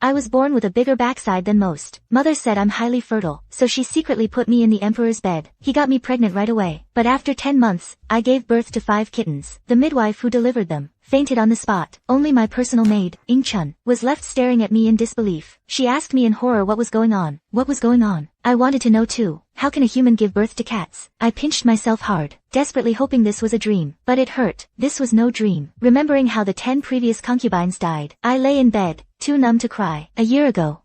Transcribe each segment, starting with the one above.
I was born with a bigger backside than most. Mother said I'm highly fertile, so she secretly put me in the emperor's bed. He got me pregnant right away. But after 10 months, I gave birth to 5 kittens. The midwife who delivered them fainted on the spot. Only my personal maid, Ing-chun, was left staring at me in disbelief. She asked me in horror what was going on. What was going on? I wanted to know too. How can a human give birth to cats? I pinched myself hard, desperately hoping this was a dream. But it hurt. This was no dream. Remembering how the 10 previous concubines died, I lay in bed, too numb to cry. A year ago,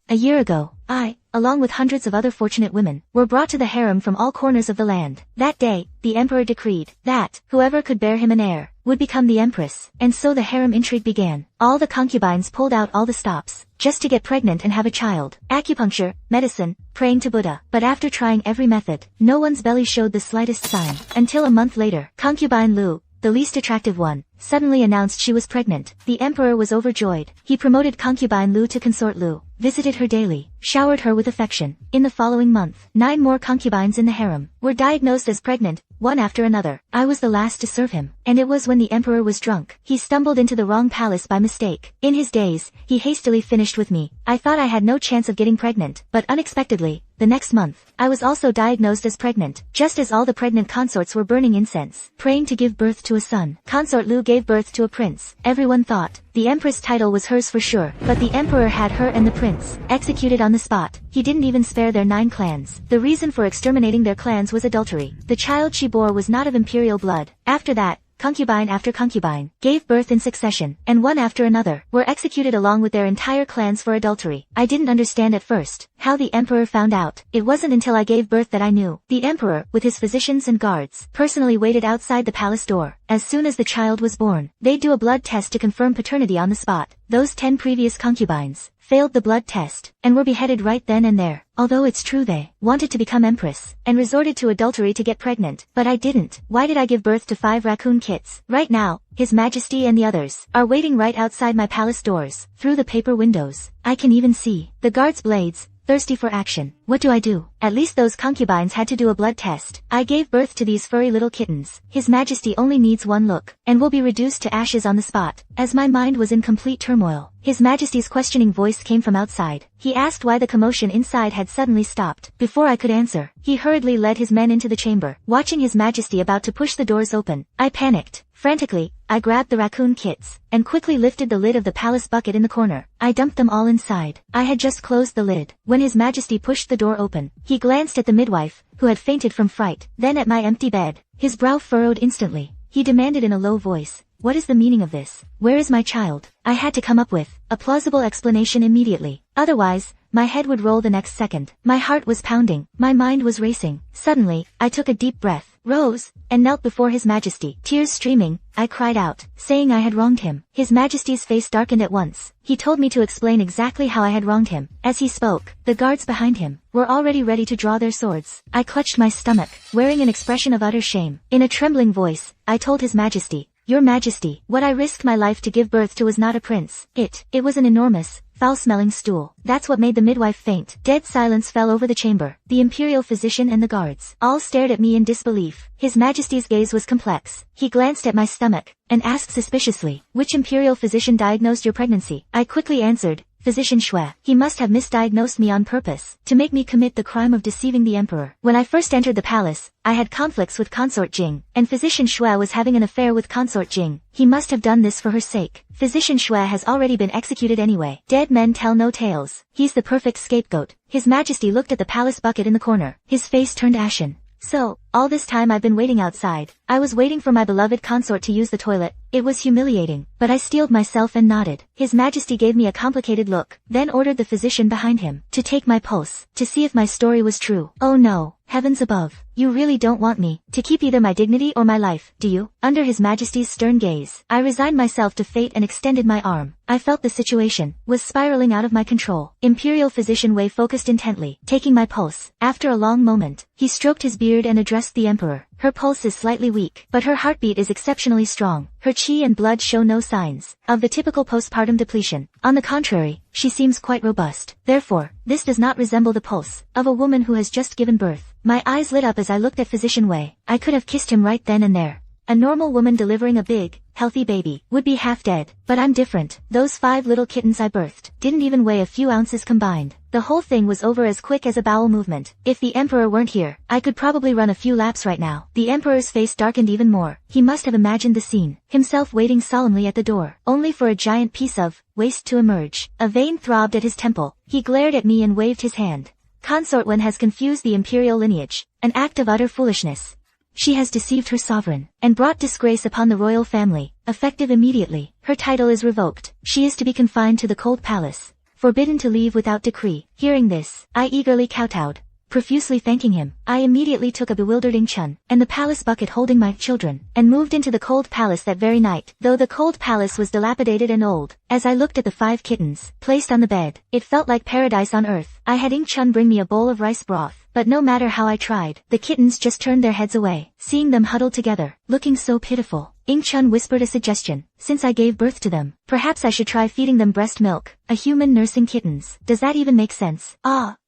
I, along with hundreds of other fortunate women, were brought to the harem from all corners of the land. That day, the emperor decreed that whoever could bear him an heir would become the empress, and so the harem intrigue began. All the concubines pulled out all the stops, just to get pregnant and have a child. Acupuncture, medicine, praying to Buddha. But after trying every method, no one's belly showed the slightest sign. Until a month later, concubine Lu, the least attractive one, suddenly announced she was pregnant. The emperor was overjoyed. He promoted concubine Lu to consort Lu, visited her daily, showered her with affection. In the following month, 9 more concubines in the harem were diagnosed as pregnant, one after another. I was the last to serve him, and it was when the emperor was drunk. He stumbled into the wrong palace by mistake. In his daze, he hastily finished with me. I thought I had no chance of getting pregnant, but unexpectedly, the next month, I was also diagnosed as pregnant, just as all the pregnant consorts were burning incense, praying to give birth to a son. Consort Lu gave birth to a prince. Everyone thought the empress title was hers for sure, but the emperor had her and the prince executed on the spot. He didn't even spare their 9 clans. The reason for exterminating their clans was adultery. The child she bore was not of imperial blood. After that, concubine after concubine gave birth in succession, and one after another were executed along with their entire clans for adultery. I didn't understand at first how the emperor found out. It wasn't until I gave birth that I knew. The emperor, with his physicians and guards, personally waited outside the palace door. As soon as the child was born, they'd do a blood test to confirm paternity on the spot. Those 10 previous concubines failed the blood test, and were beheaded right then and there. Although it's true they wanted to become empress, and resorted to adultery to get pregnant, but I didn't. Why did I give birth to 5 raccoon kits? Right now, His Majesty and the others are waiting right outside my palace doors. Through the paper windows, I can even see the guards' blades, thirsty for action. What do I do? At least those concubines had to do a blood test. I gave birth to these furry little kittens. His Majesty only needs one look, and will be reduced to ashes on the spot. As my mind was in complete turmoil, His Majesty's questioning voice came from outside. He asked why the commotion inside had suddenly stopped. Before I could answer, he hurriedly led his men into the chamber. Watching His Majesty about to push the doors open, I panicked. Frantically, I grabbed the raccoon kits, and quickly lifted the lid of the palace bucket in the corner. I dumped them all inside. I had just closed the lid when His Majesty pushed the door open. He glanced at the midwife, who had fainted from fright, then at my empty bed. His brow furrowed instantly. He demanded in a low voice, "What is the meaning of this? Where is my child?" I had to come up with a plausible explanation immediately. Otherwise, my head would roll the next second. My heart was pounding. My mind was racing. Suddenly, I took a deep breath, rose, and knelt before His Majesty. Tears streaming, I cried out, saying I had wronged him. His Majesty's face darkened at once. He told me to explain exactly how I had wronged him. As he spoke, the guards behind him were already ready to draw their swords. I clutched my stomach, wearing an expression of utter shame. In a trembling voice, I told His Majesty, "Your Majesty, what I risked my life to give birth to was not a prince. It was an enormous, foul-smelling stool. That's what made the midwife faint." Dead silence fell over the chamber. The imperial physician and the guards all stared at me in disbelief. His Majesty's gaze was complex. He glanced at my stomach, and asked suspiciously, "Which imperial physician diagnosed your pregnancy?" I quickly answered, "Physician Xue." He must have misdiagnosed me on purpose, to make me commit the crime of deceiving the emperor. When I first entered the palace, I had conflicts with Consort Jing, and Physician Xue was having an affair with Consort Jing. He must have done this for her sake. Physician Xue has already been executed anyway. Dead men tell no tales. He's the perfect scapegoat. His Majesty looked at the palace bucket in the corner. His face turned ashen. So, all this time I've been waiting outside. I was waiting for my beloved consort to use the toilet. It was humiliating, but I steeled myself and nodded. His Majesty gave me a complicated look, then ordered the physician behind him to take my pulse, to see if my story was true. Oh no, heavens above. You really don't want me to keep either my dignity or my life, do you? Under His Majesty's stern gaze, I resigned myself to fate and extended my arm. I felt the situation was spiraling out of my control. Imperial Physician Wei focused intently, taking my pulse. After a long moment, he stroked his beard and addressed the emperor. Her pulse is slightly weak, but her heartbeat is exceptionally strong. Her qi and blood show no signs of the typical postpartum depletion. On the contrary, she seems quite robust. Therefore, this does not resemble the pulse of a woman who has just given birth. My eyes lit up as I looked at Physician Wei. I could have kissed him right then and there. A normal woman delivering a big, healthy baby, would be half dead. But I'm different. Those 5 little kittens I birthed didn't even weigh a few ounces combined. The whole thing was over as quick as a bowel movement. If the Emperor weren't here, I could probably run a few laps right now. The Emperor's face darkened even more. He must have imagined the scene, himself waiting solemnly at the door, only for a giant piece of waste to emerge. A vein throbbed at his temple. He glared at me and waved his hand. Consort Wen has confused the imperial lineage, an act of utter foolishness. She has deceived her sovereign, and brought disgrace upon the royal family, effective immediately. Her title is revoked. She is to be confined to the cold palace, forbidden to leave without decree. Hearing this, I eagerly kowtowed, profusely thanking him. I immediately took a bewildered Chun, and the palace bucket holding my children, and moved into the cold palace that very night. Though the cold palace was dilapidated and old, as I looked at the 5 kittens, placed on the bed, it felt like paradise on earth. I had Chun bring me a bowl of rice broth, but no matter how I tried, the kittens just turned their heads away. Seeing them huddled together, looking so pitiful, Chun whispered a suggestion. Since I gave birth to them, perhaps I should try feeding them breast milk. A human nursing kittens. Does that even make sense?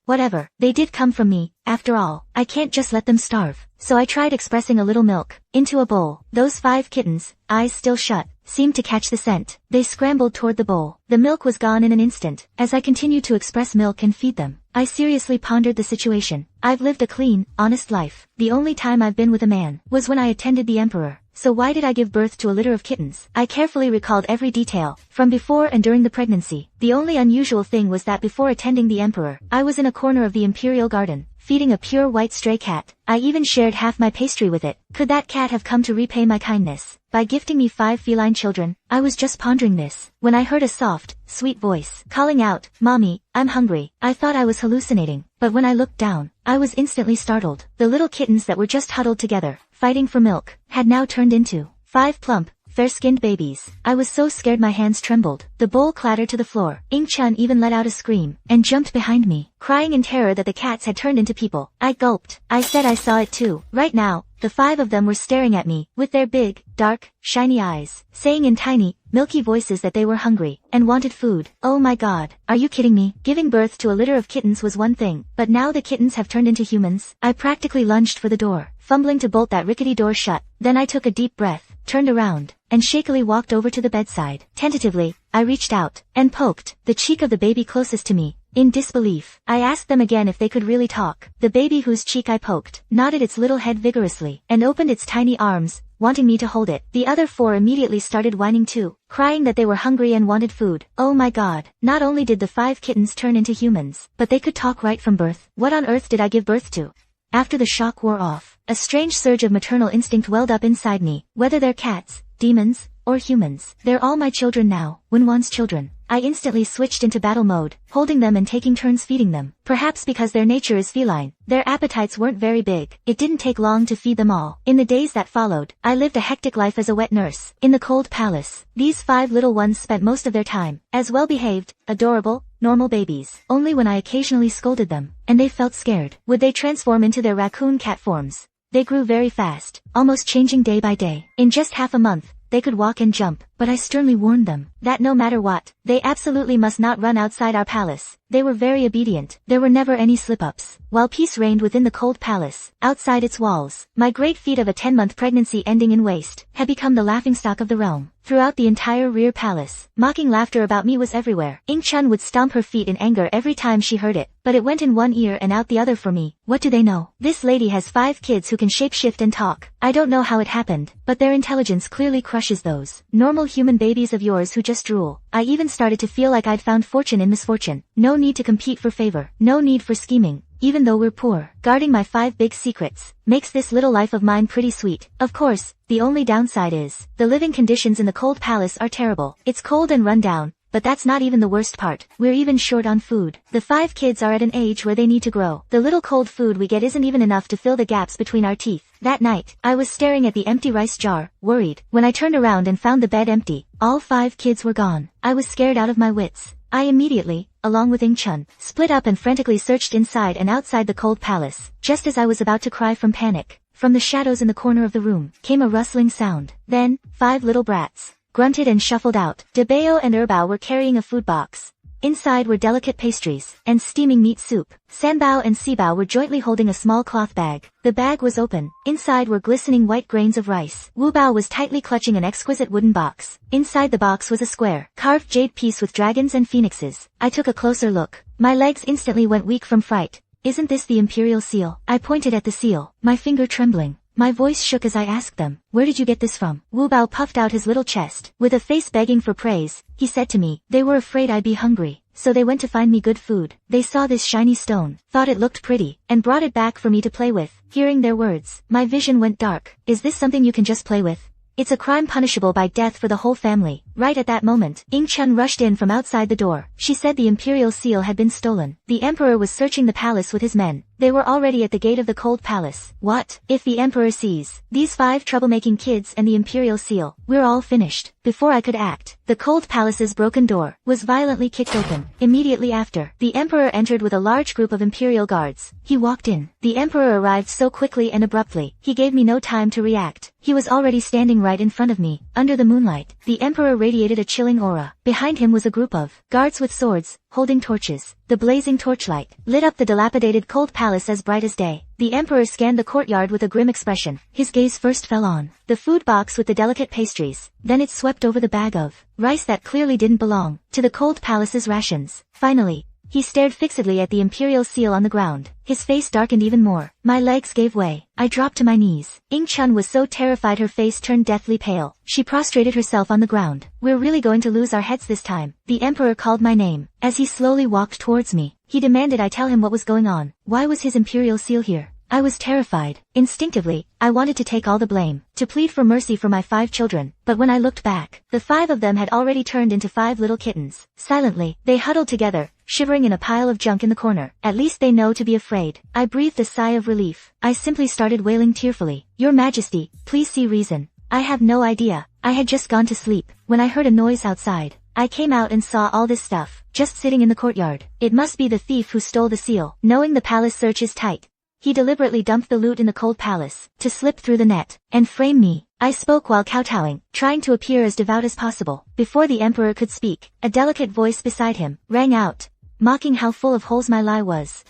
Whatever. They did come from me, after all. I can't just let them starve. So I tried expressing a little milk into a bowl. Those 5 kittens, eyes still shut, seemed to catch the scent. They scrambled toward the bowl. The milk was gone in an instant. As I continued to express milk and feed them, I seriously pondered the situation. I've lived a clean, honest life. The only time I've been with a man was when I attended the Emperor. So why did I give birth to a litter of kittens? I carefully recalled every detail, from before and during the pregnancy. The only unusual thing was that before attending the Emperor, I was in a corner of the imperial garden, feeding a pure white stray cat. I even shared half my pastry with it. Could that cat have come to repay my kindness by gifting me 5 feline children? I was just pondering this, when I heard a soft, sweet voice calling out, "Mommy, I'm hungry." I thought I was hallucinating, but when I looked down, I was instantly startled. The little kittens that were just huddled together, fighting for milk, had now turned into 5 plump, fair-skinned babies. I was so scared my hands trembled. The bowl clattered to the floor. Chun even let out a scream, and jumped behind me, crying in terror that the cats had turned into people. I gulped. I said I saw it too. Right now, the 5 of them were staring at me, with their big, dark, shiny eyes, saying in tiny, milky voices that they were hungry, and wanted food. Oh my god, are you kidding me? Giving birth to a litter of kittens was one thing, but now the kittens have turned into humans? I practically lunged for the door, fumbling to bolt that rickety door shut. Then I took a deep breath, turned around, and shakily walked over to the bedside. Tentatively, I reached out, and poked the cheek of the baby closest to me. In disbelief, I asked them again if they could really talk. The baby whose cheek I poked, nodded its little head vigorously, and opened its tiny arms, wanting me to hold it. The other 4 immediately started whining too, crying that they were hungry and wanted food. Oh my god, not only did the 5 kittens turn into humans, but they could talk right from birth. What on earth did I give birth to? After the shock wore off, a strange surge of maternal instinct welled up inside me. Whether they're cats, demons, or humans, they're all my children now, Wenwan's children. I instantly switched into battle mode, holding them and taking turns feeding them. Perhaps because their nature is feline, their appetites weren't very big. It didn't take long to feed them all. In the days that followed, I lived a hectic life as a wet nurse. In the cold palace, these 5 little ones spent most of their time as well-behaved, adorable, normal babies. Only when I occasionally scolded them, and they felt scared, would they transform into their raccoon cat forms. They grew very fast, almost changing day by day. In just half a month, they could walk and jump, but I sternly warned them that no matter what, they absolutely must not run outside our palace. They were very obedient. There were never any slip-ups. While peace reigned within the cold palace, outside its walls, my great feat of a 10-month pregnancy ending in waste had become the laughingstock of the realm. Throughout the entire rear palace, mocking laughter about me was everywhere. Chun would stomp her feet in anger every time she heard it, but it went in one ear and out the other for me. What do they know? This lady has 5 kids who can shapeshift and talk. I don't know how it happened, but their intelligence clearly crushes those normal human babies of yours who just drool. I even started to feel like I'd found fortune in misfortune. No need to compete for favor. No need for scheming. Even though we're poor, guarding my 5 big secrets makes this little life of mine pretty sweet. Of course, the only downside is, the living conditions in the cold palace are terrible. It's cold and run down, but that's not even the worst part. We're even short on food. The 5 kids are at an age where they need to grow. The little cold food we get isn't even enough to fill the gaps between our teeth. That night, I was staring at the empty rice jar, worried. When I turned around and found the bed empty, all 5 kids were gone. I was scared out of my wits. I immediately, along with Chun, split up and frantically searched inside and outside the cold palace. Just as I was about to cry from panic, from the shadows in the corner of the room, came a rustling sound. Then, 5 little brats grunted and shuffled out. Debeo and Erbao were carrying a food box. Inside were delicate pastries and steaming meat soup. Sanbao and Sibao were jointly holding a small cloth bag. The bag was open. Inside were glistening white grains of rice. Wu Bao was tightly clutching an exquisite wooden box. Inside the box was a square, carved jade piece with dragons and phoenixes. I took a closer look. My legs instantly went weak from fright. Isn't this the imperial seal? I pointed at the seal, my finger trembling. My voice shook as I asked them, where did you get this from? Wu Bao puffed out his little chest. With a face begging for praise, he said to me, they were afraid I'd be hungry, so they went to find me good food. They saw this shiny stone, thought it looked pretty, and brought it back for me to play with. Hearing their words, my vision went dark. Is this something you can just play with? It's a crime punishable by death for the whole family. Right at that moment, Ying Chun rushed in from outside the door. She said the imperial seal had been stolen. The emperor was searching the palace with his men. They were already at the gate of the cold palace. What? If the emperor sees these 5 troublemaking kids and the imperial seal, we're all finished. Before I could act, the cold palace's broken door was violently kicked open. Immediately after, the emperor entered with a large group of imperial guards. He walked in. The emperor arrived so quickly and abruptly, he gave me no time to react. He was already standing right in front of me. Under the moonlight, the emperor radiated a chilling aura. Behind him was a group of guards with swords, holding torches. The blazing torchlight lit up the dilapidated cold palace as bright as day. The emperor scanned the courtyard with a grim expression. His gaze first fell on the food box with the delicate pastries. Then it swept over the bag of rice that clearly didn't belong to the cold palace's rations. Finally, he stared fixedly at the imperial seal on the ground. His face darkened even more. My legs gave way. I dropped to my knees. Ying Chun was so terrified her face turned deathly pale. She prostrated herself on the ground. We're really going to lose our heads this time. The emperor called my name. As he slowly walked towards me, he demanded I tell him what was going on. Why was his imperial seal here? I was terrified. Instinctively, I wanted to take all the blame, to plead for mercy for my 5 children, but when I looked back, the 5 of them had already turned into 5 little kittens. Silently, they huddled together, shivering in a pile of junk in the corner. At least they know to be afraid. I breathed a sigh of relief. I simply started wailing tearfully. Your Majesty, please see reason. I have no idea. I had just gone to sleep, when I heard a noise outside. I came out and saw all this stuff, just sitting in the courtyard. It must be the thief who stole the seal. Knowing the palace search is tight, he deliberately dumped the loot in the cold palace, to slip through the net, and frame me. I spoke while kowtowing, trying to appear as devout as possible. Before the emperor could speak, a delicate voice beside him rang out, mocking how full of holes my lie was.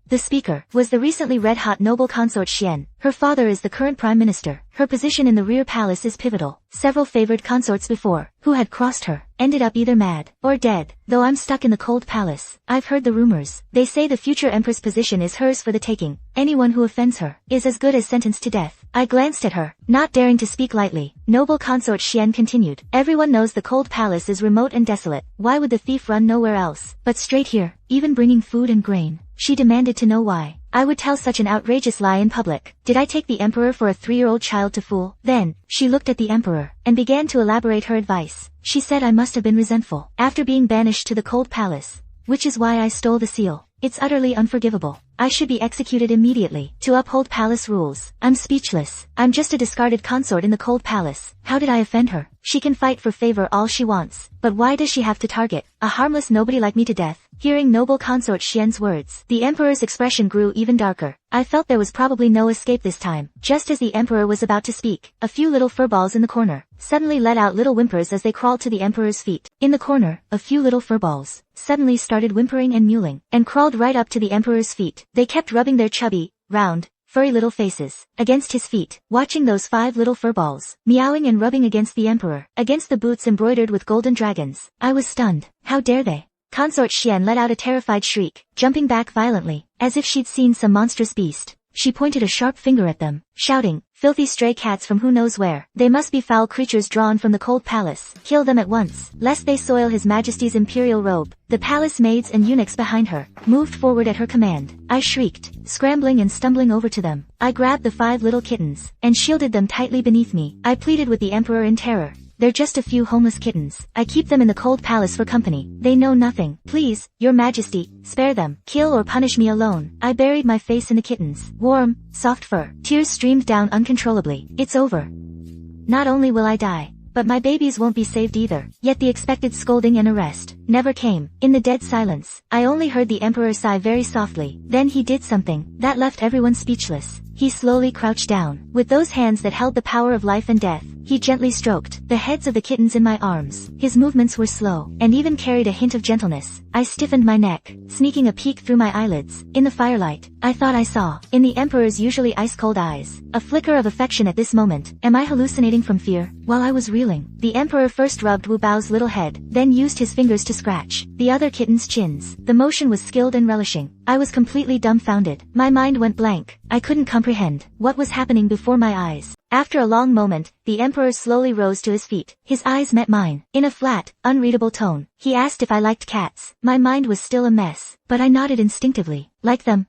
The speaker was the recently red-hot noble consort Xian. Her father is the current prime minister. Her position in the rear palace is pivotal. Several favored consorts before, who had crossed her, ended up either mad or dead. Though I'm stuck in the cold palace, I've heard the rumors. They say the future empress position is hers for the taking. Anyone who offends her is as good as sentenced to death. I glanced at her, not daring to speak lightly. Noble consort Xian continued. Everyone knows the cold palace is remote and desolate. Why would the thief run nowhere else but straight here, even bringing food and grain? She demanded to know why I would tell such an outrageous lie in public. Did I take the emperor for a 3-year-old child to fool? Then, she looked at the emperor, and began to elaborate her advice. She said I must have been resentful after being banished to the cold palace, which is why I stole the seal. It's utterly unforgivable. I should be executed immediately to uphold palace rules. I'm speechless. I'm just a discarded consort in the cold palace. How did I offend her? She can fight for favor all she wants, but why does she have to target a harmless nobody like me to death? Hearing noble consort Xian's words, the emperor's expression grew even darker. I felt there was probably no escape this time. Just as the emperor was about to speak, a few little furballs in the corner suddenly let out little whimpers as they crawled to the emperor's feet. In the corner, a few little furballs suddenly started whimpering and mewling, and crawled right up to the emperor's feet. They kept rubbing their chubby, round, furry little faces against his feet, watching those 5 little furballs meowing and rubbing against the emperor, against the boots embroidered with golden dragons. I was stunned. How dare they? Consort Xian let out a terrified shriek, jumping back violently, as if she'd seen some monstrous beast. She pointed a sharp finger at them, shouting, filthy stray cats from who knows where. They must be foul creatures drawn from the cold palace. Kill them at once, lest they soil his majesty's imperial robe. The palace maids and eunuchs behind her moved forward at her command. I shrieked, scrambling and stumbling over to them. I grabbed the 5 little kittens, and shielded them tightly beneath me. I pleaded with the emperor in terror. They're just a few homeless kittens. I keep them in the cold palace for company. They know nothing. Please, your majesty, spare them. Kill or punish me alone. I buried my face in the kittens' warm, soft fur. Tears streamed down uncontrollably. It's over. Not only will I die, but my babies won't be saved either. Yet the expected scolding and arrest never came. In the dead silence, I only heard the emperor sigh very softly. Then he did something that left everyone speechless. He slowly crouched down. With those hands that held the power of life and death, he gently stroked the heads of the kittens in my arms. His movements were slow, and even carried a hint of gentleness. I stiffened my neck, sneaking a peek through my eyelids. In the firelight, I thought I saw, in the emperor's usually ice-cold eyes, a flicker of affection at this moment. Am I hallucinating from fear? While I was reeling, the emperor first rubbed Wu Bao's little head, then used his fingers to scratch the other kittens' chins. The motion was skilled and relishing. I was completely dumbfounded. My mind went blank. I couldn't comprehend what was happening before my eyes. After a long moment, the emperor slowly rose to his feet. His eyes met mine. In a flat, unreadable tone, he asked if I liked cats. My mind was still a mess, but I nodded instinctively. Like them?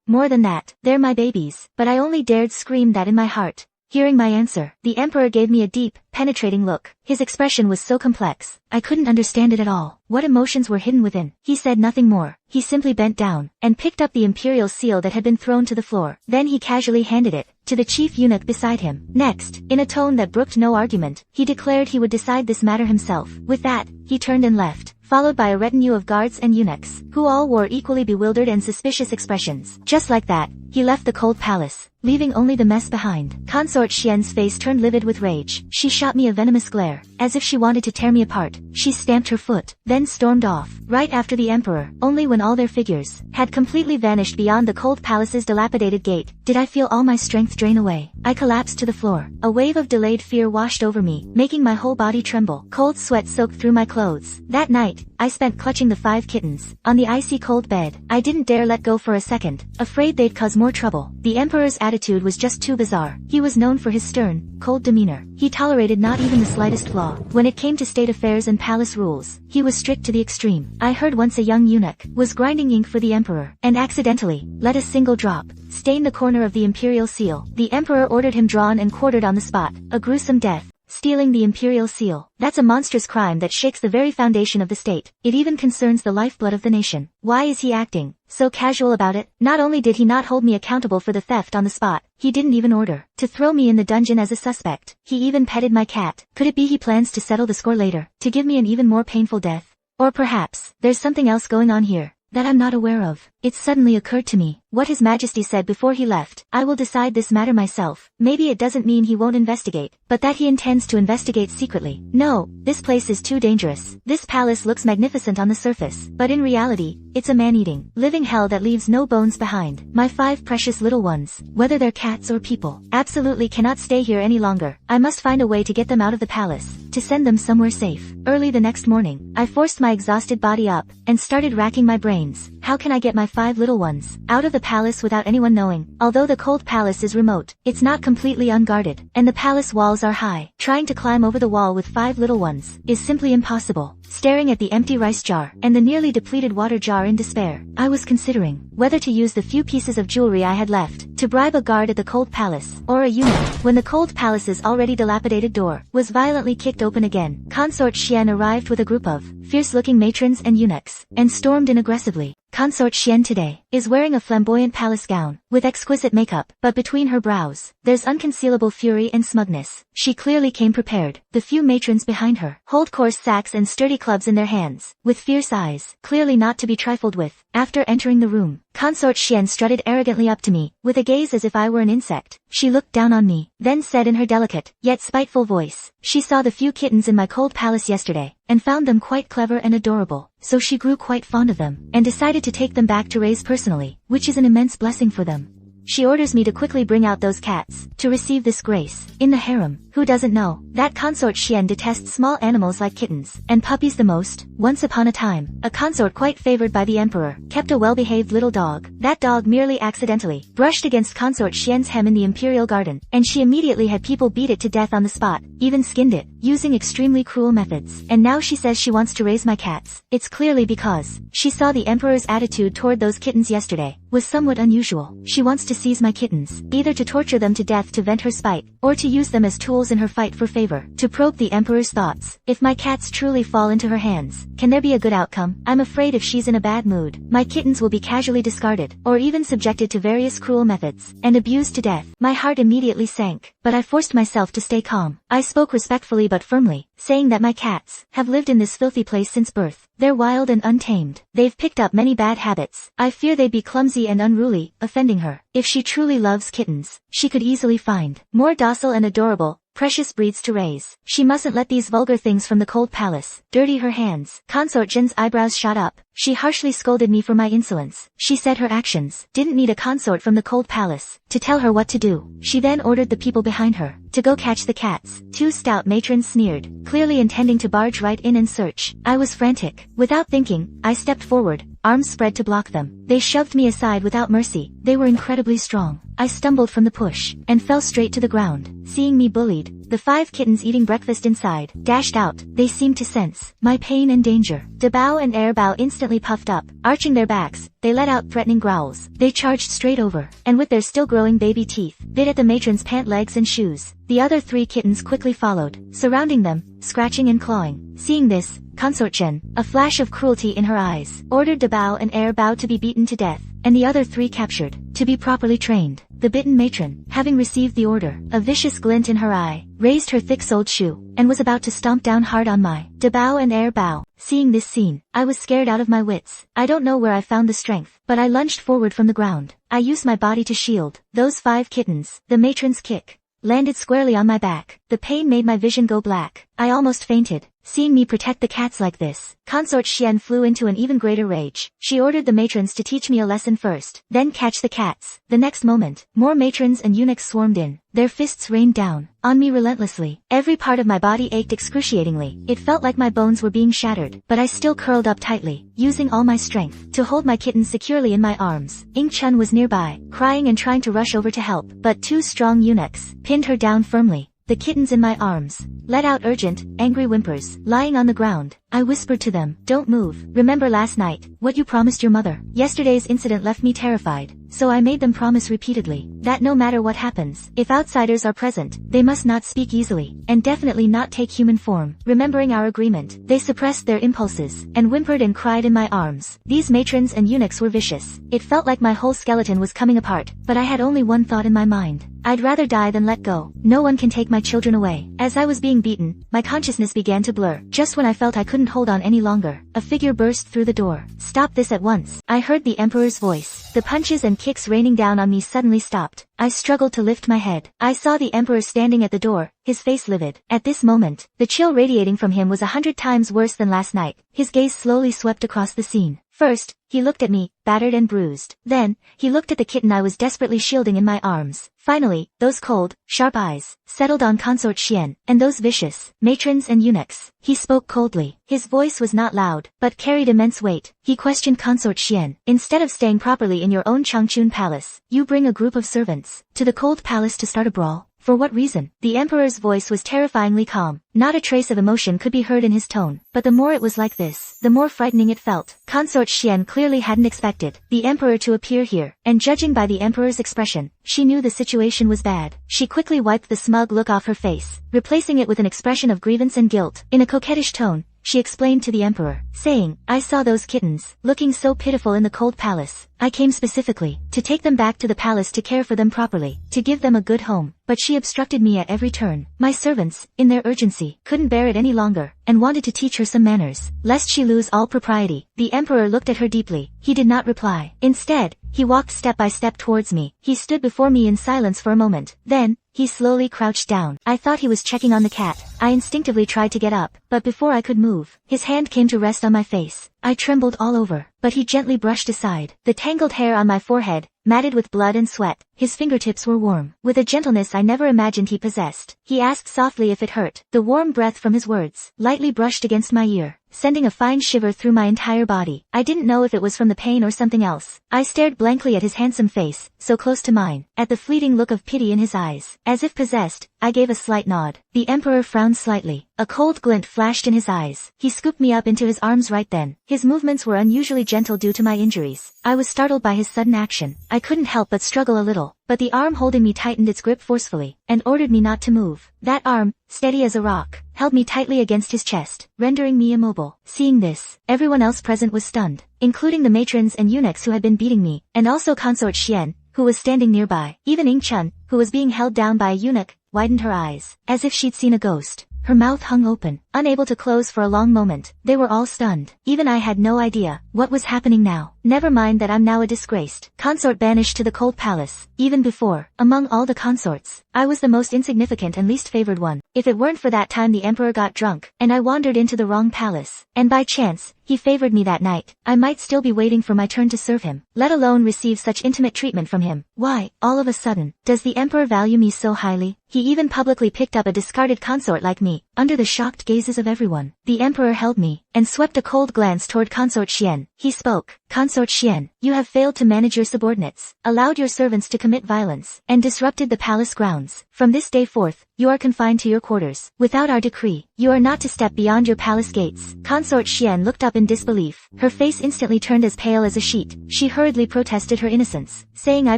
More than that, they're my babies. But I only dared scream that in my heart. Hearing my answer, the emperor gave me a deep, penetrating look. His expression was so complex, I couldn't understand it at all. What emotions were hidden within? He said nothing more. He simply bent down, and picked up the imperial seal that had been thrown to the floor. Then he casually handed it to the chief eunuch beside him. Next, in a tone that brooked no argument, he declared he would decide this matter himself. With that, he turned and left, followed by a retinue of guards and eunuchs, who all wore equally bewildered and suspicious expressions. Just like that, he left the cold palace, leaving only the mess behind. Consort Xian's face turned livid with rage. She shot me a venomous glare, as if she wanted to tear me apart. She stamped her foot, then stormed off, right after the emperor. Only when all their figures had completely vanished beyond the cold palace's dilapidated gate, did I feel all my strength drain away. I collapsed to the floor. A wave of delayed fear washed over me, making my whole body tremble. Cold sweat soaked through my clothes. That night, I spent clutching the 5 kittens on the icy cold bed. I didn't dare let go for a second, afraid they'd cause more trouble. The emperor's attitude was just too bizarre. He was known for his stern, cold demeanor. He tolerated not even the slightest flaw. When it came to state affairs and palace rules, he was strict to the extreme. I heard once a young eunuch was grinding ink for the emperor, and accidentally let a single drop stain the corner of the imperial seal. The emperor ordered him drawn and quartered on the spot. A gruesome death. Stealing the imperial seal. That's a monstrous crime that shakes the very foundation of the state. It even concerns the lifeblood of the nation. Why is he acting so casual about it? Not only did he not hold me accountable for the theft on the spot, he didn't even order to throw me in the dungeon as a suspect. He even petted my cat. Could it be he plans to settle the score later, to give me an even more painful death? Or perhaps, there's something else going on here that I'm not aware of. It suddenly occurred to me what His Majesty said before he left. I will decide this matter myself. Maybe it doesn't mean he won't investigate, but that he intends to investigate secretly. No, this place is too dangerous. This palace looks magnificent on the surface, but in reality, it's a man-eating, living hell that leaves no bones behind. My 5 precious little ones, whether they're cats or people, absolutely cannot stay here any longer. I must find a way to get them out of the palace, to send them somewhere safe. Early the next morning, I forced my exhausted body up, and started racking my brains. How can I get my 5 little ones out of the palace without anyone knowing? Although the cold palace is remote, it's not completely unguarded, and the palace walls are high. Trying to climb over the wall with 5 little ones is simply impossible. Staring at the empty rice jar and the nearly depleted water jar in despair, I was considering whether to use the few pieces of jewelry I had left to bribe a guard at the cold palace, or a eunuch. When the cold palace's already dilapidated door was violently kicked open again, Consort Xian arrived with a group of fierce-looking matrons and eunuchs, and stormed in aggressively. Consort Xian today is wearing a flamboyant palace gown with exquisite makeup, but between her brows, there's unconcealable fury and smugness. She clearly came prepared. The few matrons behind her hold coarse sacks and sturdy clubs in their hands, with fierce eyes, clearly not to be trifled with. After entering the room, Consort Xian strutted arrogantly up to me, with a gaze as if I were an insect. She looked down on me, then said in her delicate, yet spiteful voice, she saw the few kittens in my cold palace yesterday, and found them quite clever and adorable, so she grew quite fond of them, and decided to take them back to raise personally, which is an immense blessing for them. She orders me to quickly bring out those cats, to receive this grace. In the harem, who doesn't know that Consort Xian detests small animals like kittens and puppies the most? Once upon a time, a consort quite favored by the emperor kept a well-behaved little dog. That dog merely accidentally brushed against Consort Xian's hem in the imperial garden, and she immediately had people beat it to death on the spot, even skinned it, using extremely cruel methods. And now she says she wants to raise my cats. It's clearly because she saw the emperor's attitude toward those kittens yesterday was somewhat unusual. She wants to seize my kittens, either to torture them to death to vent her spite, or to use them as tools in her fight for favor, to probe the emperor's thoughts. If my cats truly fall into her hands, can there be a good outcome? I'm afraid if she's in a bad mood, my kittens will be casually discarded, or even subjected to various cruel methods, and abused to death. My heart immediately sank, but I forced myself to stay calm. I spoke respectfully but firmly, saying that my cats have lived in this filthy place since birth. They're wild and untamed. They've picked up many bad habits. I fear they'd be clumsy and unruly, offending her. If she truly loves kittens, she could easily find more docile and adorable, precious breeds to raise. She mustn't let these vulgar things from the cold palace dirty her hands. Consort Jin's eyebrows shot up. She harshly scolded me for my insolence. She said her actions didn't need a consort from the cold palace to tell her what to do. She then ordered the people behind her to go catch the cats. Two stout matrons sneered, clearly intending to barge right in and search. I was frantic. Without thinking, I stepped forward, arms spread to block them. They shoved me aside without mercy. They were incredibly strong. I stumbled from the push and fell straight to the ground. Seeing me bullied, the 5 kittens eating breakfast inside dashed out. They seemed to sense my pain and danger. Dabao and Airbao instantly puffed up. Arching their backs, they let out threatening growls. They charged straight over, and with their still growing baby teeth, bit at the matron's pant legs and shoes. The other 3 kittens quickly followed, surrounding them, scratching and clawing. Seeing this, Consort Jen, a flash of cruelty in her eyes, ordered Dabao and Airbao to be beaten to death, and the other 3 captured, to be properly trained. The bitten matron, having received the order, a vicious glint in her eye, raised her thick-soled shoe, and was about to stomp down hard on my Dabao and Airbao. Seeing this scene, I was scared out of my wits. I don't know where I found the strength, but I lunged forward from the ground. I used my body to shield those 5 kittens. The matron's kick landed squarely on my back. The pain made my vision go black. I almost fainted. Seeing me protect the cats like this, Consort Xian flew into an even greater rage. She ordered the matrons to teach me a lesson first, then catch the cats. The next moment, more matrons and eunuchs swarmed in. Their fists rained down on me relentlessly. Every part of my body ached excruciatingly. It felt like my bones were being shattered, but I still curled up tightly, using all my strength to hold my kitten securely in my arms. Ying Chun was nearby, crying and trying to rush over to help, but 2 strong eunuchs pinned her down firmly. The kittens in my arms let out urgent, angry whimpers. Lying on the ground, I whispered to them, "Don't move. Remember last night, what you promised your mother." Yesterday's incident left me terrified, so I made them promise repeatedly that no matter what happens, if outsiders are present, they must not speak easily, and definitely not take human form. Remembering our agreement, they suppressed their impulses, and whimpered and cried in my arms. These matrons and eunuchs were vicious. It felt like my whole skeleton was coming apart, but I had only one thought in my mind. I'd rather die than let go. No one can take my children away. As I was being beaten, my consciousness began to blur. Just when I felt I couldn't hold on any longer, a figure burst through the door. "Stop this at once." I heard the emperor's voice. The punches and kicks raining down on me suddenly stopped. I struggled to lift my head. I saw the emperor standing at the door, his face livid. At this moment, the chill radiating from him was 100 times worse than last night. His gaze slowly swept across the scene. First, he looked at me, battered and bruised. Then, he looked at the kitten I was desperately shielding in my arms. Finally, those cold, sharp eyes settled on Consort Xian, and those vicious matrons and eunuchs. He spoke coldly. His voice was not loud, but carried immense weight. He questioned Consort Xian. "Instead of staying properly in your own Changchun palace, you bring a group of servants to the cold palace to start a brawl. For what reason?" The emperor's voice was terrifyingly calm. Not a trace of emotion could be heard in his tone, but the more it was like this, the more frightening it felt. Consort Xian clearly hadn't expected the emperor to appear here, and judging by the emperor's expression, she knew the situation was bad. She quickly wiped the smug look off her face, replacing it with an expression of grievance and guilt. In a coquettish tone, she explained to the emperor, saying, "I saw those kittens, looking so pitiful in the cold palace. I came specifically to take them back to the palace to care for them properly, to give them a good home. But she obstructed me at every turn. My servants, in their urgency, couldn't bear it any longer, and wanted to teach her some manners, lest she lose all propriety." The emperor looked at her deeply. He did not reply. Instead, he walked step by step towards me. He stood before me in silence for a moment. Then, he slowly crouched down. I thought he was checking on the cat. I instinctively tried to get up, but before I could move, his hand came to rest on my face. I trembled all over, but he gently brushed aside the tangled hair on my forehead, matted with blood and sweat. His fingertips were warm, with a gentleness I never imagined he possessed. He asked softly if it hurt. The warm breath from his words lightly brushed against my ear, sending a fine shiver through my entire body. I didn't know if it was from the pain or something else. I stared blankly at his handsome face, so close to mine, at the fleeting look of pity in his eyes. As if possessed, I gave a slight nod. The emperor frowned slightly. A cold glint flashed in his eyes. He scooped me up into his arms right then. His movements were unusually gentle due to my injuries. I was startled by his sudden action. I couldn't help but struggle a little. gentle, but the arm holding me tightened its grip forcefully, and ordered me not to move. That arm, steady as a rock, held me tightly against his chest, rendering me immobile. Seeing this, everyone else present was stunned, including the matrons and eunuchs who had been beating me, and also Consort Xian, who was standing nearby. Even Ying Chun, who was being held down by a eunuch, widened her eyes, as if she'd seen a ghost. Her mouth hung open, unable to close for a long moment. They were all stunned. Even I had no idea what was happening now. Never mind that I'm now a disgraced consort banished to the cold palace. Even before, among all the consorts, I was the most insignificant and least favored one. If it weren't for that time the emperor got drunk, and I wandered into the wrong palace, and by chance, he favored me that night, I might still be waiting for my turn to serve him, let alone receive such intimate treatment from him. Why, all of a sudden, does the emperor value me so highly? He even publicly picked up a discarded consort like me, under the shocked gazes of everyone. The emperor held me, and swept a cold glance toward Consort Xian. He spoke, Consort Xian, you have failed to manage your subordinates, allowed your servants to commit violence, and disrupted the palace grounds. From this day forth, you are confined to your quarters. Without our decree, you are not to step beyond your palace gates. Consort Xian looked up in disbelief. Her face instantly turned as pale as a sheet. She hurriedly protested her innocence, saying I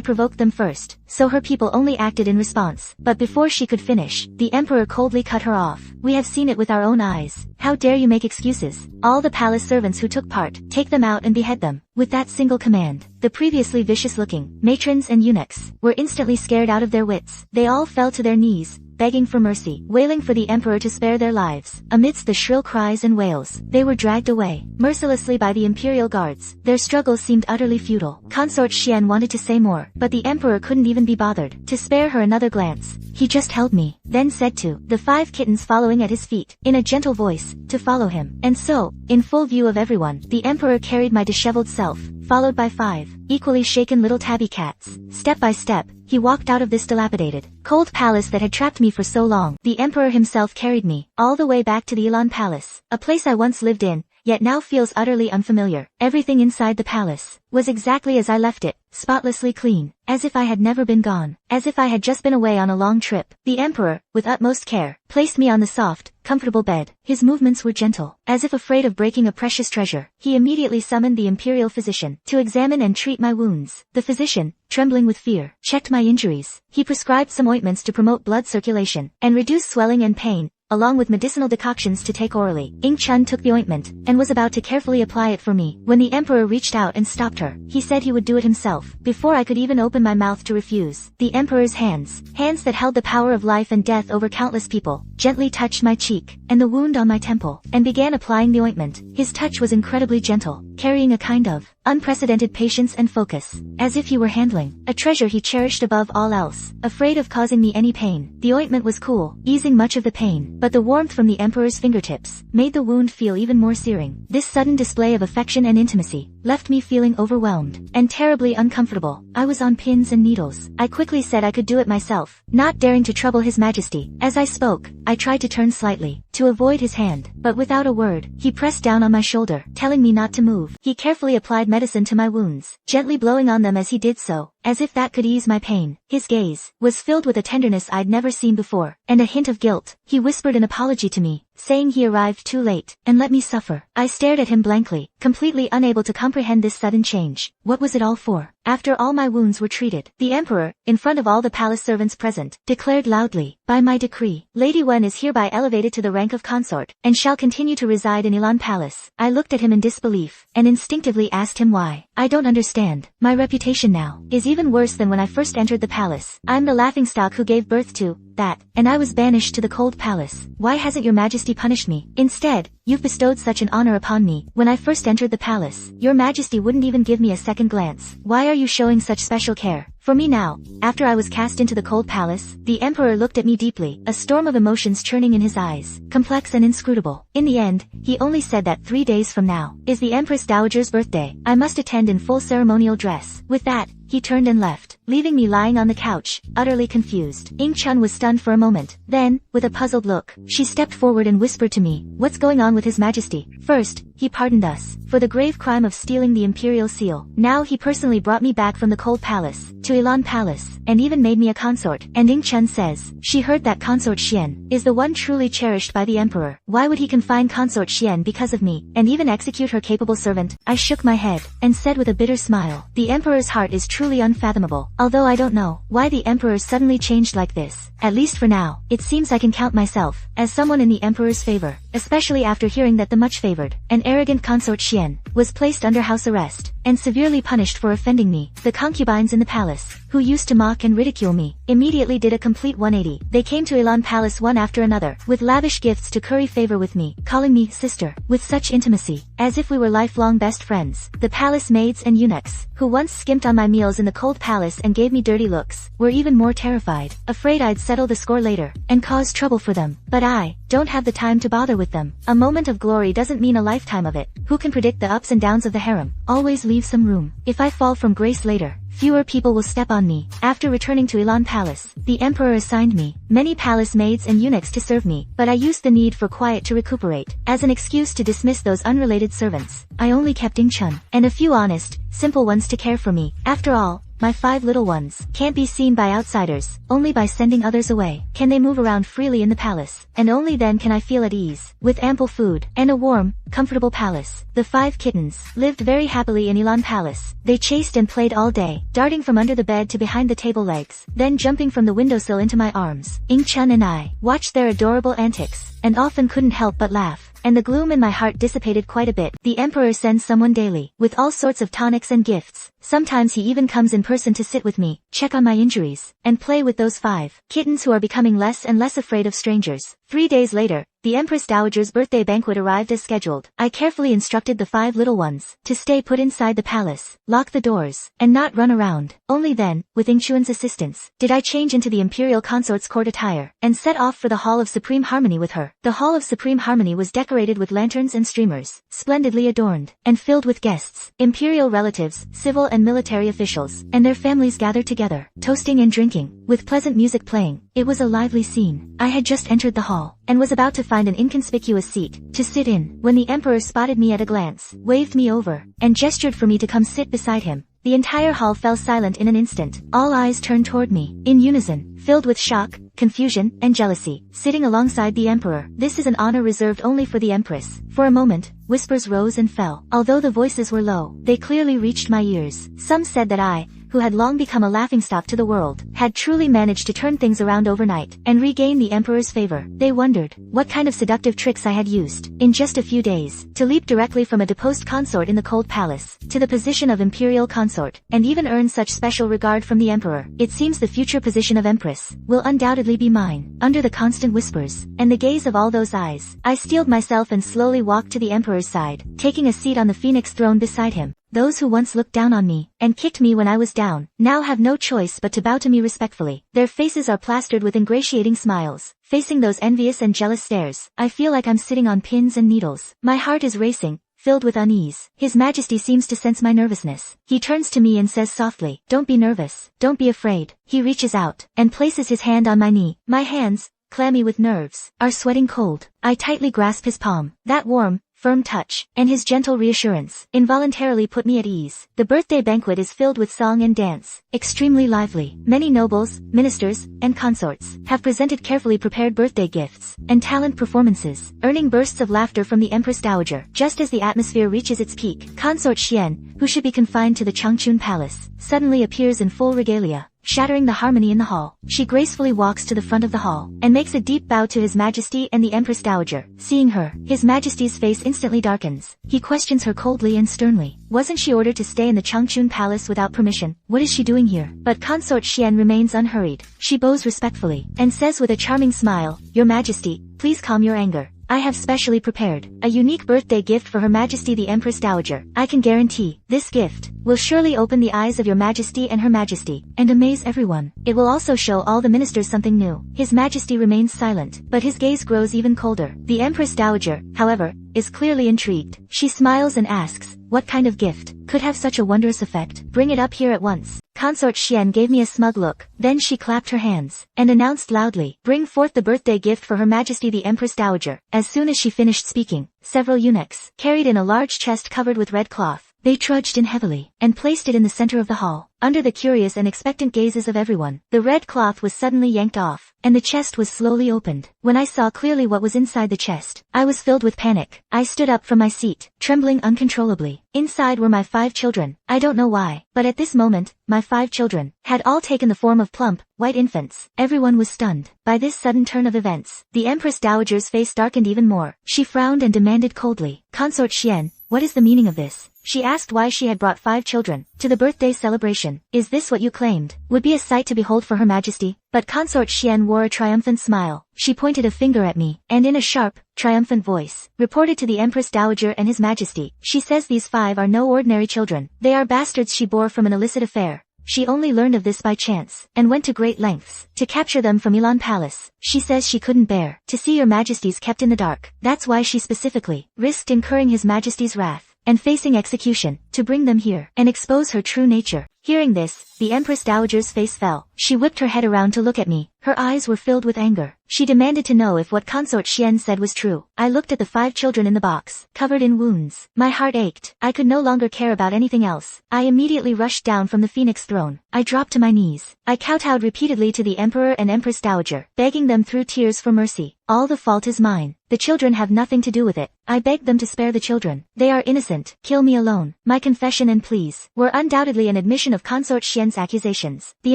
provoked them first, so her people only acted in response. But before she could finish, the emperor coldly cut her off. We have seen it with our own eyes. How dare you make excuses? All the palace servants who took part, take them out and behead them. With that single command, the previously vicious-looking matrons and eunuchs were instantly scared out of their wits. They all fell to their knees, begging for mercy, wailing for the emperor to spare their lives. Amidst the shrill cries and wails, they were dragged away, mercilessly by the imperial guards. Their struggles seemed utterly futile. Consort Xian wanted to say more, but the emperor couldn't even be bothered to spare her another glance. He just held me, then said to the 5 kittens following at his feet, in a gentle voice, to follow him. And so, in full view of everyone, the emperor carried my disheveled self, followed by 5 equally shaken little tabby cats. Step by step, he walked out of this dilapidated, cold palace that had trapped me for so long. The emperor himself carried me, all the way back to the Elan Palace, a place I once lived in, yet now feels utterly unfamiliar. Everything inside the palace was exactly as I left it, spotlessly clean, as if I had never been gone, as if I had just been away on a long trip. The emperor, with utmost care, placed me on the soft, comfortable bed. His movements were gentle, as if afraid of breaking a precious treasure. He immediately summoned the imperial physician to examine and treat my wounds. The physician, trembling with fear, checked my injuries. He prescribed some ointments to promote blood circulation and reduce swelling and pain, along with medicinal decoctions to take orally. Ying Chun took the ointment, and was about to carefully apply it for me, when the emperor reached out and stopped her. He said he would do it himself, before I could even open my mouth to refuse. The emperor's hands that held the power of life and death over countless people, gently touched my cheek, and the wound on my temple, and began applying the ointment. His touch was incredibly gentle, carrying a kind of unprecedented patience and focus, as if he were handling a treasure he cherished above all else. Afraid of causing me any pain, the ointment was cool, easing much of the pain, but the warmth from the emperor's fingertips made the wound feel even more searing. This sudden display of affection and intimacy left me feeling overwhelmed and terribly uncomfortable. I was on pins and needles. I quickly said I could do it myself, not daring to trouble his majesty. As I spoke, I tried to turn slightly, to avoid his hand, but without a word, he pressed down on my shoulder, telling me not to move. He carefully applied medicine to my wounds, gently blowing on them as he did so, as if that could ease my pain. His gaze was filled with a tenderness I'd never seen before, and a hint of guilt. He whispered an apology to me, saying he arrived too late, and let me suffer. I stared at him blankly, completely unable to comprehend this sudden change. What was it all for? After all my wounds were treated, the emperor, in front of all the palace servants present, declared loudly, by my decree, Lady Wen is hereby elevated to the rank of consort, and shall continue to reside in Elan Palace. I looked at him in disbelief, and instinctively asked him why. I don't understand. My reputation now is even worse than when I first entered the palace. I'm the laughingstock who gave birth to that, and I was banished to the cold palace. Why hasn't your majesty punished me? Instead, you've bestowed such an honor upon me. When I first entered the palace, your majesty wouldn't even give me a second glance. Why are you showing such special care for me now, after I was cast into the cold palace? The emperor looked at me deeply, a storm of emotions churning in his eyes, complex and inscrutable. In the end, he only said that 3 days from now is the Empress Dowager's birthday. I must attend in full ceremonial dress. With that, he turned and left, leaving me lying on the couch, utterly confused. Ying Chun was stunned for a moment. Then, with a puzzled look, she stepped forward and whispered to me, "What's going on with His Majesty? First, he pardoned us for the grave crime of stealing the imperial seal. Now he personally brought me back from the cold palace to Ilan Palace, and even made me a consort. And Ying Chen says, she heard that consort Xian is the one truly cherished by the emperor. Why would he confine consort Xian because of me, and even execute her capable servant? I shook my head, and said with a bitter smile, the emperor's heart is truly unfathomable. Although I don't know why the emperor suddenly changed like this. At least for now, it seems I can count myself as someone in the emperor's favor, especially after hearing that the much favored and arrogant consort Xian was placed under house arrest and severely punished for offending me. The concubines in the palace, who used to mock and ridicule me, immediately did a complete 180. They came to Ilan Palace one after another, with lavish gifts to curry favor with me, calling me sister, with such intimacy, as if we were lifelong best friends. The palace maids and eunuchs, who once skimped on my meals in the cold palace and gave me dirty looks, were even more terrified, afraid I'd settle the score later, and cause trouble for them. But I don't have the time to bother with them. A moment of glory doesn't mean a lifetime of it. Who can predict the ups and downs of the harem? Always leave some room. If I fall from grace later, fewer people will step on me. After returning to Ilan Palace, the emperor assigned me many palace maids and eunuchs to serve me, but I used the need for quiet to recuperate. As an excuse to dismiss those unrelated servants, I only kept Ying Chen and a few honest, simple ones to care for me. After all, my 5 little ones can't be seen by outsiders. Only by sending others away can they move around freely in the palace, and only then can I feel at ease. With ample food and a warm, comfortable palace, the 5 kittens lived very happily in Ilan Palace. They chased and played all day, darting from under the bed to behind the table legs, then jumping from the windowsill into my arms. Ying Chen and I watched their adorable antics, and often couldn't help but laugh, and the gloom in my heart dissipated quite a bit. The emperor sends someone daily, with all sorts of tonics and gifts. Sometimes he even comes in person to sit with me, check on my injuries, and play with those 5 kittens who are becoming less and less afraid of strangers. 3 days later, the Empress Dowager's birthday banquet arrived as scheduled. I carefully instructed the 5 little ones to stay put inside the palace, lock the doors, and not run around. Only then, with Ying Chuan's assistance, did I change into the imperial consort's court attire, and set off for the Hall of Supreme Harmony with her. The Hall of Supreme Harmony was decorated with lanterns and streamers, splendidly adorned, and filled with guests, imperial relatives, civil and military officials, and their families gathered together, toasting and drinking, with pleasant music playing. It was a lively scene. I had just entered the hall, and was about to find an inconspicuous seat to sit in, when the emperor spotted me at a glance, waved me over, and gestured for me to come sit beside him. The entire hall fell silent in an instant. All eyes turned toward me, in unison, filled with shock, confusion, and jealousy. Sitting alongside the emperor, this is an honor reserved only for the empress. For a moment, whispers rose and fell. Although the voices were low, they clearly reached my ears. Some said that I, who had long become a laughingstock to the world, had truly managed to turn things around overnight, and regain the emperor's favor. They wondered what kind of seductive tricks I had used, in just a few days, to leap directly from a deposed consort in the cold palace, to the position of imperial consort, and even earn such special regard from the emperor. It seems the future position of empress will undoubtedly be mine. Under the constant whispers, and the gaze of all those eyes, I steeled myself and slowly walked to the emperor's side, taking a seat on the phoenix throne beside him. Those who once looked down on me, and kicked me when I was down, now have no choice but to bow to me respectfully. Their faces are plastered with ingratiating smiles. Facing those envious and jealous stares, I feel like I'm sitting on pins and needles. My heart is racing, filled with unease. His Majesty seems to sense my nervousness. He turns to me and says softly, "Don't be nervous. Don't be afraid." He reaches out, and places his hand on my knee. My hands, clammy with nerves, are sweating cold. I tightly grasp his palm. That warm, firm touch, and his gentle reassurance, involuntarily put me at ease. The birthday banquet is filled with song and dance, extremely lively. Many nobles, ministers, and consorts have presented carefully prepared birthday gifts, and talent performances, earning bursts of laughter from the Empress Dowager. Just as the atmosphere reaches its peak, Consort Xian, who should be confined to the Changchun Palace, suddenly appears in full regalia, shattering the harmony in the hall. She gracefully walks to the front of the hall, and makes a deep bow to His Majesty and the Empress Dowager. Seeing her, His Majesty's face instantly darkens. He questions her coldly and sternly. Wasn't she ordered to stay in the Changchun Palace without permission? What is she doing here? But Consort Xian remains unhurried. She bows respectfully, and says with a charming smile, "Your Majesty, please calm your anger. I have specially prepared a unique birthday gift for Her Majesty the Empress Dowager. I can guarantee this gift will surely open the eyes of Your Majesty and Her Majesty, and amaze everyone. It will also show all the ministers something new." His Majesty remains silent, but his gaze grows even colder. The Empress Dowager, however, is clearly intrigued. She smiles and asks, "What kind of gift could have such a wondrous effect? Bring it up here at once." Consort Xian gave me a smug look. Then she clapped her hands, and announced loudly, "Bring forth the birthday gift for Her Majesty the Empress Dowager." As soon as she finished speaking, several eunuchs carried in a large chest covered with red cloth. They trudged in heavily, and placed it in the center of the hall. under the curious and expectant gazes of everyone. The red cloth was suddenly yanked off, and the chest was slowly opened. When I saw clearly what was inside the chest, I was filled with panic. I stood up from my seat, trembling uncontrollably. Inside were my 5 children. I don't know why, but at this moment, my 5 children had all taken the form of plump, white infants. Everyone was stunned by this sudden turn of events. The Empress Dowager's face darkened even more. She frowned and demanded coldly, "Consort Xian, what is the meaning of this?" She asked why she had brought 5 children to the birthday celebration. "Is this what you claimed would be a sight to behold for Her Majesty?" But Consort Xian wore a triumphant smile. She pointed a finger at me, and in a sharp, triumphant voice, reported to the Empress Dowager and His Majesty. "She says these 5 are no ordinary children. They are bastards she bore from an illicit affair. She only learned of this by chance, and went to great lengths to capture them from Elan Palace. She says she couldn't bear to see Your Majesties kept in the dark. That's why she specifically risked incurring His Majesty's wrath and facing execution to bring them here and expose her true nature." Hearing this, the Empress Dowager's face fell. She whipped her head around to look at me. Her eyes were filled with anger. She demanded to know if what Consort Xian said was true. I looked at the 5 children in the box, covered in wounds. My heart ached. I could no longer care about anything else. I immediately rushed down from the Phoenix throne. I dropped to my knees. I kowtowed repeatedly to the Emperor and Empress Dowager, begging them through tears for mercy. "All the fault is mine. The children have nothing to do with it. I begged them to spare the children. They are innocent. Kill me alone." My confession and pleas were undoubtedly an admission of Consort Xian's accusations. The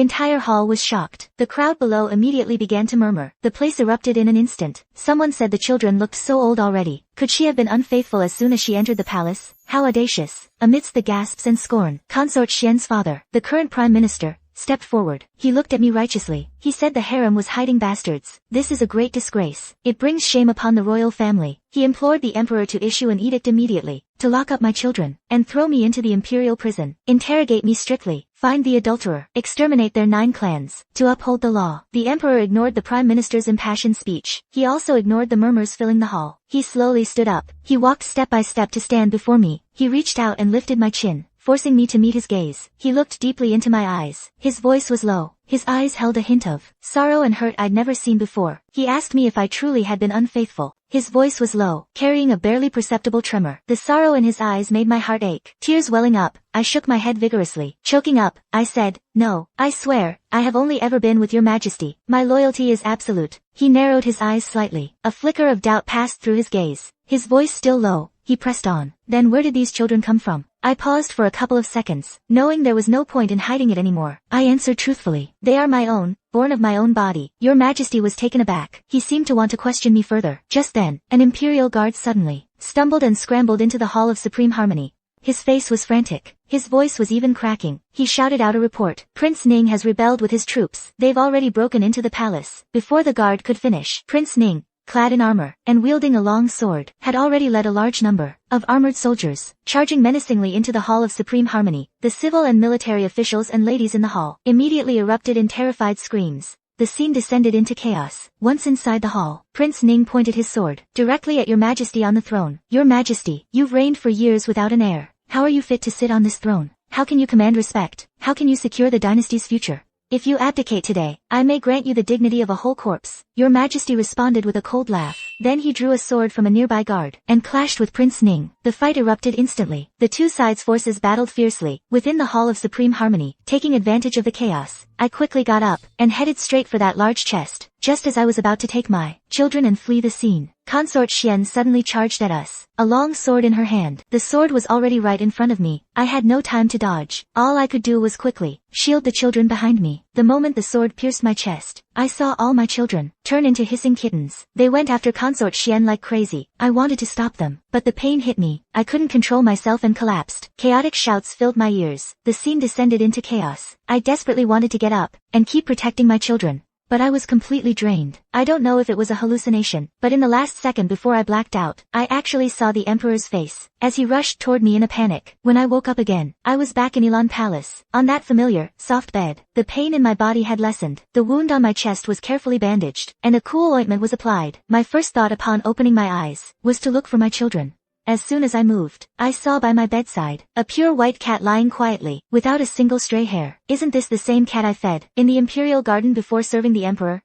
entire hall was shocked. The crowd below immediately began to murmur. The place erupted in an instant. Someone said the children looked so old already. Could she have been unfaithful as soon as she entered the palace? How audacious! Amidst the gasps and scorn, Consort Xian's father, the current prime minister, stepped forward. He looked at me righteously. He said the harem was hiding bastards. "This is a great disgrace. It brings shame upon the royal family." He implored the emperor to issue an edict immediately, to lock up my children, and throw me into the imperial prison. Interrogate me strictly. Find the adulterer. Exterminate their 9 clans. To uphold the law. The emperor ignored the prime minister's impassioned speech. He also ignored the murmurs filling the hall. He slowly stood up. He walked step by step to stand before me. He reached out and lifted my chin, forcing me to meet his gaze. He looked deeply into my eyes. His voice was low. His eyes held a hint of sorrow and hurt I'd never seen before. He asked me if I truly had been unfaithful. His voice was low, carrying a barely perceptible tremor. The sorrow in his eyes made my heart ache. Tears welling up, I shook my head vigorously. Choking up, I said, "No, I swear, I have only ever been with Your Majesty. My loyalty is absolute." He narrowed his eyes slightly. A flicker of doubt passed through his gaze. His voice still low, he pressed on. "Then where did these children come from?" I paused for a couple of seconds, knowing there was no point in hiding it anymore. I answered truthfully. "They are my own, born of my own body." Your Majesty was taken aback. He seemed to want to question me further. Just then, an imperial guard suddenly stumbled and scrambled into the Hall of Supreme Harmony. His face was frantic. His voice was even cracking. He shouted out a report. "Prince Ning has rebelled with his troops. They've already broken into the palace." Before the guard could finish, Prince Ning, clad in armor, and wielding a long sword, had already led a large number of armored soldiers, charging menacingly into the Hall of Supreme Harmony. The civil and military officials and ladies in the hall immediately erupted in terrified screams. The scene descended into chaos. Once inside the hall, Prince Ning pointed his sword directly at Your Majesty on the throne. "Your Majesty, you've reigned for years without an heir. How are you fit to sit on this throne? How can you command respect? How can you secure the dynasty's future? If you abdicate today, I may grant you the dignity of a whole corpse." Your Majesty responded with a cold laugh. Then he drew a sword from a nearby guard and clashed with Prince Ning. The fight erupted instantly. The two sides' forces battled fiercely within the Hall of Supreme Harmony. Taking advantage of the chaos, I quickly got up and headed straight for that large chest. Just as I was about to take my children and flee the scene, Consort Xian suddenly charged at us, a long sword in her hand. The sword was already right in front of me. I had no time to dodge. All I could do was quickly shield the children behind me. The moment the sword pierced my chest, I saw all my children turn into hissing kittens. They went after Consort Xian like crazy. I wanted to stop them, but the pain hit me. I couldn't control myself and collapsed. Chaotic shouts filled my ears. The scene descended into chaos. I desperately wanted to get up and keep protecting my children, but I was completely drained. I don't know if it was a hallucination, but in the last second before I blacked out, I actually saw the Emperor's face as he rushed toward me in a panic. When I woke up again, I was back in Elan Palace, on that familiar, soft bed. The pain in my body had lessened. The wound on my chest was carefully bandaged, and a cool ointment was applied. My first thought upon opening my eyes was to look for my children. As soon as I moved, I saw by my bedside a pure white cat lying quietly, without a single stray hair. Isn't this the same cat I fed in the imperial garden before serving the emperor?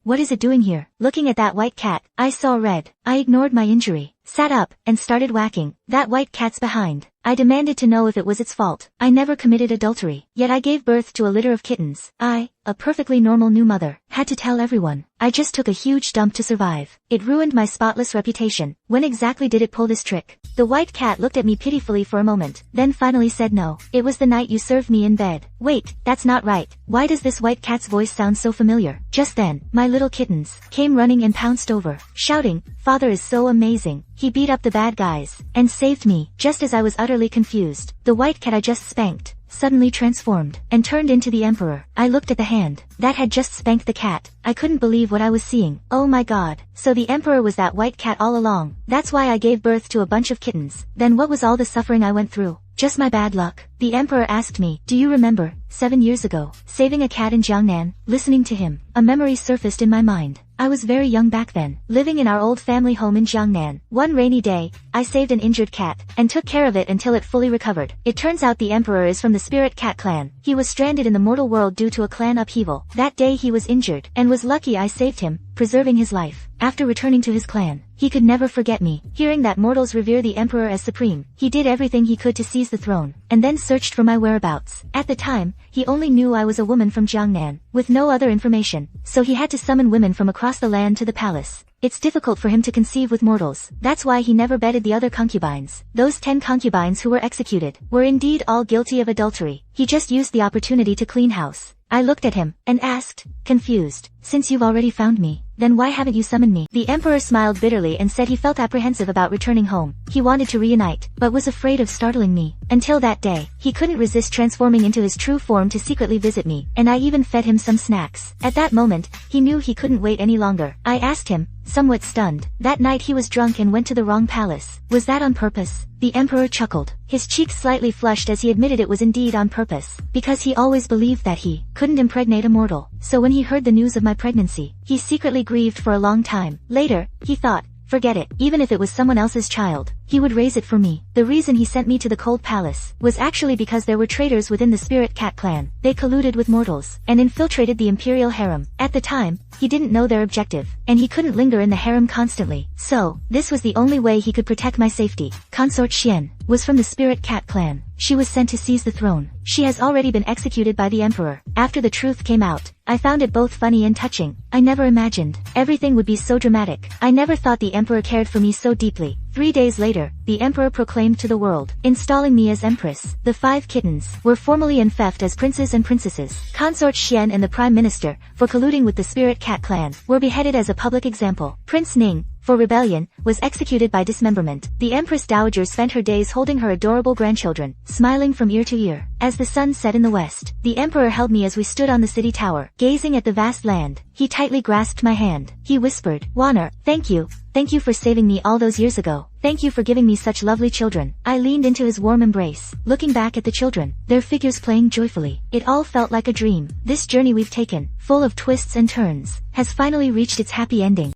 What is it doing here? Looking at that white cat, I saw red. I ignored my injury, sat up, and started whacking that white cat's behind. I demanded to know if it was its fault. I never committed adultery, yet I gave birth to a litter of kittens. I, a perfectly normal new mother, had to tell everyone. I just took a huge dump to survive. It ruined my spotless reputation. When exactly did it pull this trick? The white cat looked at me pitifully for a moment, then finally said no. It was the night you served me in bed. Wait, that's not right. Why does this white cat's voice sound so familiar? Just then, my little kittens came running and pounced over, shouting, "Father is so amazing. He beat up the bad guys and saved me." Just as I was utterly confused, the white cat I just spanked suddenly transformed and turned into the emperor. I looked at the hand that had just spanked the cat. I couldn't believe what I was seeing. Oh my god. So the emperor was that white cat all along. That's why I gave birth to a bunch of kittens. Then what was all the suffering I went through? Just my bad luck? The emperor asked me, "Do you remember, 7 years ago, saving a cat in Jiangnan?" Listening to him, a memory surfaced in my mind. I was very young back then, living in our old family home in Jiangnan. One rainy day, I saved an injured cat, and took care of it until it fully recovered. It turns out the emperor is from the spirit cat clan. He was stranded in the mortal world due to a clan upheaval. That day he was injured, and was lucky I saved him, preserving his life. After returning to his clan, he could never forget me. Hearing that mortals revere the emperor as supreme, he did everything he could to seize the throne, and then searched for my whereabouts. At the time, he only knew I was a woman from Jiangnan, with no other information, so he had to summon women from across the land to the palace. It's difficult for him to conceive with mortals. That's why he never bedded the other concubines. Those 10 concubines who were executed were indeed all guilty of adultery. He just used the opportunity to clean house. I looked at him and asked, confused, "Since you've already found me, then why haven't you summoned me?" The emperor smiled bitterly and said he felt apprehensive about returning home. He wanted to reunite, but was afraid of startling me. Until that day, he couldn't resist transforming into his true form to secretly visit me, and I even fed him some snacks. At that moment, he knew he couldn't wait any longer. I asked him, somewhat stunned, "That night he was drunk and went to the wrong palace. Was that on purpose?" The emperor chuckled. His cheeks slightly flushed as he admitted it was indeed on purpose, because he always believed that he couldn't impregnate a mortal. So when he heard the news of my pregnancy, he secretly grieved for a long time. Later, he thought, forget it, even if it was someone else's child, he would raise it for me. The reason he sent me to the cold palace was actually because there were traitors within the spirit cat clan. They colluded with mortals and infiltrated the imperial harem. At the time, he didn't know their objective, and he couldn't linger in the harem constantly. So, this was the only way he could protect my safety. Consort Xian was from the spirit cat clan. She was sent to seize the throne. She has already been executed by the emperor. After the truth came out, I found it both funny and touching. I never imagined everything would be so dramatic. I never thought the emperor cared for me so deeply. 3 days later, the emperor proclaimed to the world, installing me as empress. The 5 kittens were formally enfeoffed as princes and princesses. Consort Xian and the prime minister, for colluding with the spirit cat clan, were beheaded as a public example. Prince Ning, for rebellion, was executed by dismemberment. The Empress Dowager spent her days holding her adorable grandchildren, smiling from ear to ear. As the sun set in the west, the emperor held me as we stood on the city tower, gazing at the vast land. He tightly grasped my hand. He whispered, "Waner, thank you. Thank you for saving me all those years ago. Thank you for giving me such lovely children." I leaned into his warm embrace, looking back at the children, their figures playing joyfully. It all felt like a dream. This journey we've taken, full of twists and turns, has finally reached its happy ending.